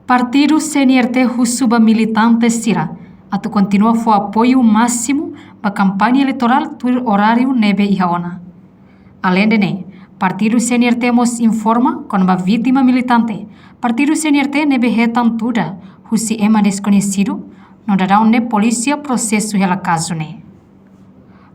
Partido CNRT Husuba militante Sira, atu continua o apoio máximo para a campanha eleitoral do horário nebe ihaona. Além de ne, Partido CNRT mos informa com uma vítima militante. Partido CNRT nebe retan tuda, husi ema desconhecido, no dará ne polícia processo hela caso ne.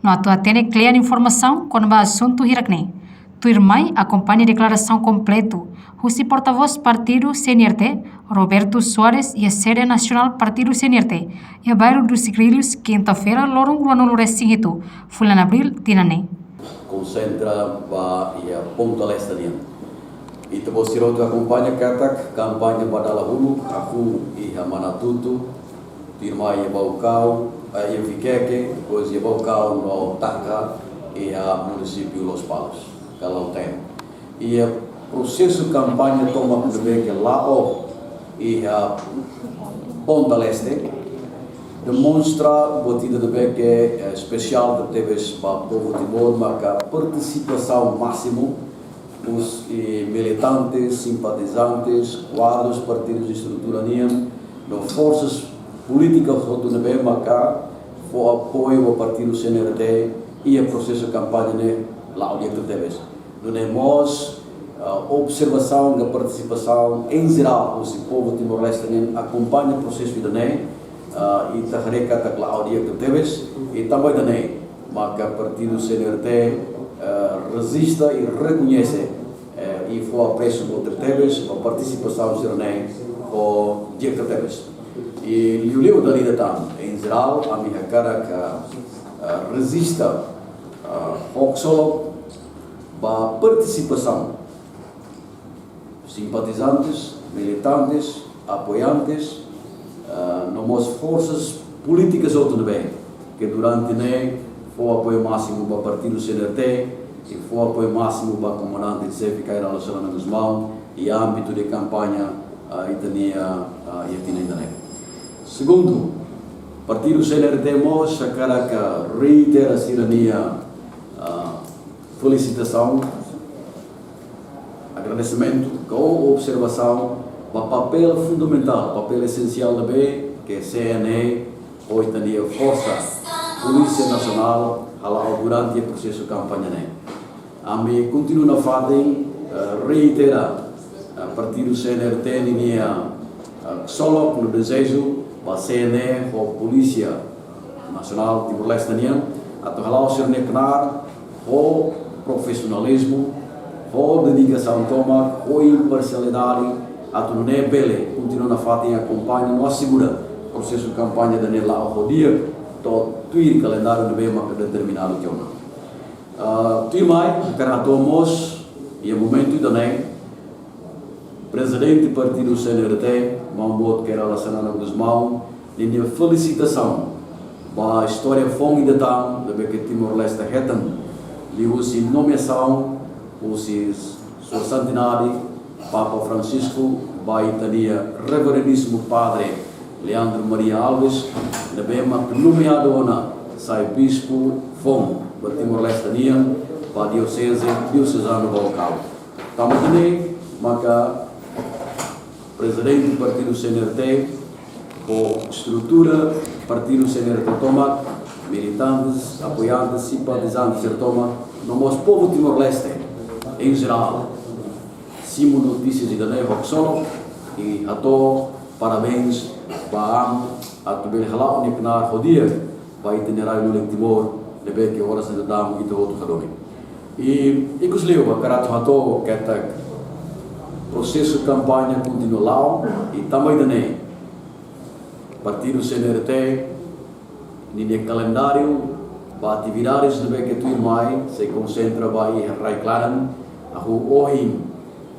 No atu atene clear informação com o assunto hirakne. Tu irmãe acompanha a declaração completo. Husi porta-voz Partido CNRT, Roberto Soares e a sede nacional Partido CNRT. E a bairro dos Sigrilhos, quinta-feira, lorong ruano loresin itu, fulan abril, tinane. Concentra e a ponta leste ali. E te vou ser outro acompanha katak campanha badala hulu aku e a manatutu firma e baucau e a fiqueque depois e baucau no Taca e a município Los Palos kalau tem e o processo campanha toma por ver que lá e a ponta leste demonstra batida de ver que é especial que teve para o povo Timor marcar participação máximo os militantes, simpatizantes, quadros, partidos de estrutura das forças políticas que devem marcar o apoio ao partido CNRT e o processo de campanha lá onde teve. Nós observação da participação em geral o povo Timor-Leste acompanha o processo de e tahareka tak lá onde teve e também marca o partido CNRT resista e reconhece e foi apreço por tertebes a participação serene o dia tertebes e o livro da lida tam em geral a minha cara que resista solo a participação simpatizantes militantes apoiantes nas forças políticas outro bem que durante foi apoio máximo para o partido CNRT e foi apoio máximo para o comandante de CEF que era relacionado dos mãos e âmbito de campanha Itania e Atina. Segundo, o partido CNRT mostra que reitera a cidadania felicitação, agradecimento com observação para o papel fundamental, papel essencial da B, que é CNE ou Itania Força Polícia Nacional durante o processo de campanha. A mim continua a fazer reiterar o partido CNRT só com o desejo para a CNE ou Polícia Nacional Timor-Leste a tornar o ser o profissionalismo, a dedicação toma, a imparcialidade, a tornar bele continua a fazer a campanha, não assegura o processo de campanha da lá ao dia. Tuir calendário de bem determinado que eu não. Tuir mais, caratomos e o momento também presidente do partido CNRT, Mahmoud que era relacionado com os mãos, linha felicitação para a história fonte de tam de que Timor-Leste retam, de usi nomeação, usi sua santidade Papa Francisco, vai Itania Reverendíssimo Padre Leandro Maria Alves, de bem nomeado na sai bispo Fom, do Timor-Leste para a diocesano local. Também marca presidente do partido CNRT, com estrutura partido CNRT toma, militantes, apoiantes, simpatizantes toma, no nosso povo Timor-Leste em geral, simo notícias de Dané solo e a todos parabéns para a tubel halal ni penar hodia para itinerário no Timor debe que horas de dam itu outro kadome e ikus leu para karato hato kata processo de campanha continua lá e também dane partido CNRT ni calendário para atividades debe que tu mai se concentra vai reclaram a ohim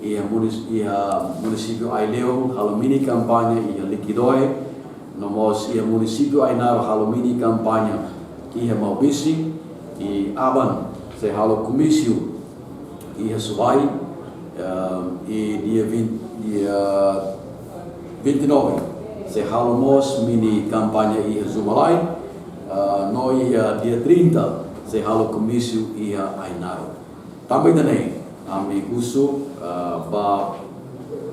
e a município Aileu halo mini campanha e a liquidoi nomos e a município Ainaro halo mini campanha e a Maubisi e Aban se halo comício e a Subai e dia 29 se halo mos mini campanha e a Zumalai noi dia 30 se halo comício e a Ainaro também também amigo para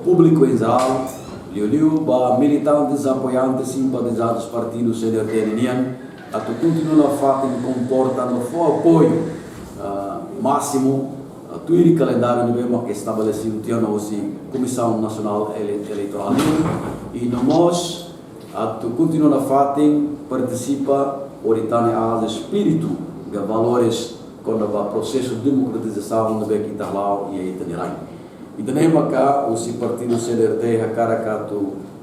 público em geral Liu ba militantes, apoiantes, simpatizantes partidos CNRT atu continua a fato comportando for apoio máximo tudo o calendário mesmo que estabelecido tinha hoje Comissão Nacional Eleitoral e nós atu continua a fato participa oritane a espírito de valores quando o processo de democratização de que está lá e aí tem e também cá o partido CNRT a cara que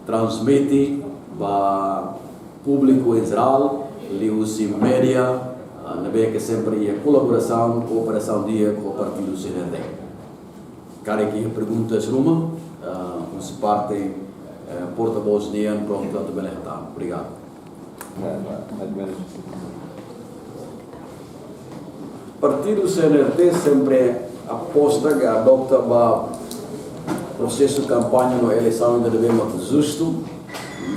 transmite para público em geral ali os média que sempre é colaboração, cooperação dia com o partido CNRT. Cara que perguntas Ruma, os parte porta-voz dia pronto a também está. Obrigado. Partido CNRT sempre aposta que adopta o processo de campanha na eleição de devemos justo,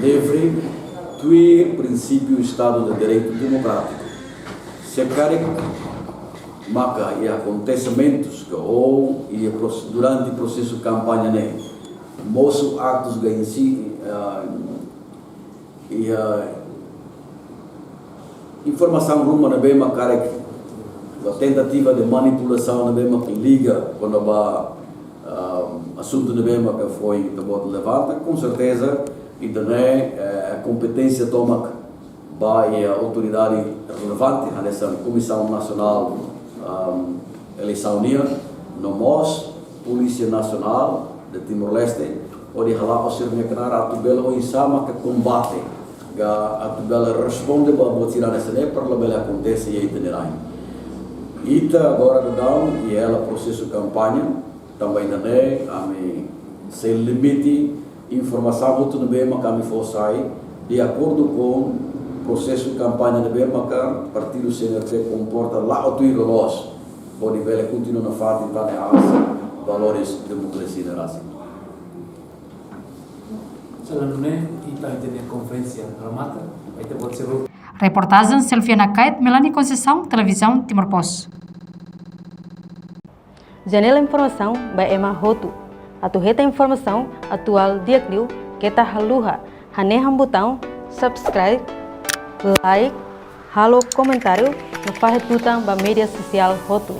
livre, e princípio do Estado de Direito Democrático. Se marca e acontecimentos que ou e durante o processo de campanha mostram atos que si e informação rumana bem marcar a tentativa de manipulação na mesma que liga quando o assunto na mesma que foi que levanta, com certeza e também a competência toma e a autoridade relevante nessa Comissão Nacional Eleição Unia, nós, Polícia Nacional de Timor-Leste, onde lá o serviço que a tubela o insama que combate, que a tubela responde para o tirar nessa lei para a acontece e aí tem Ita agora e ela processo de campanha também se limite informação muito bem mas kami fossai de acordo com o processo de campanha de bem mas partido CNRT comporta lá o tudo nós pode ver continua na fase de valores de democracia na raça. Selanjutnya kita jadi conferência remata vai ter pode ser Reportagem Selfiana Kait, Melanie Conceição, Televisão Timor-Post. Janela Informação by Emma Hotu. Atu reta informação atual diakliu kita haluha haneham botão subscribe, like, halo comentário no farre tutang ba mídia social Hotu.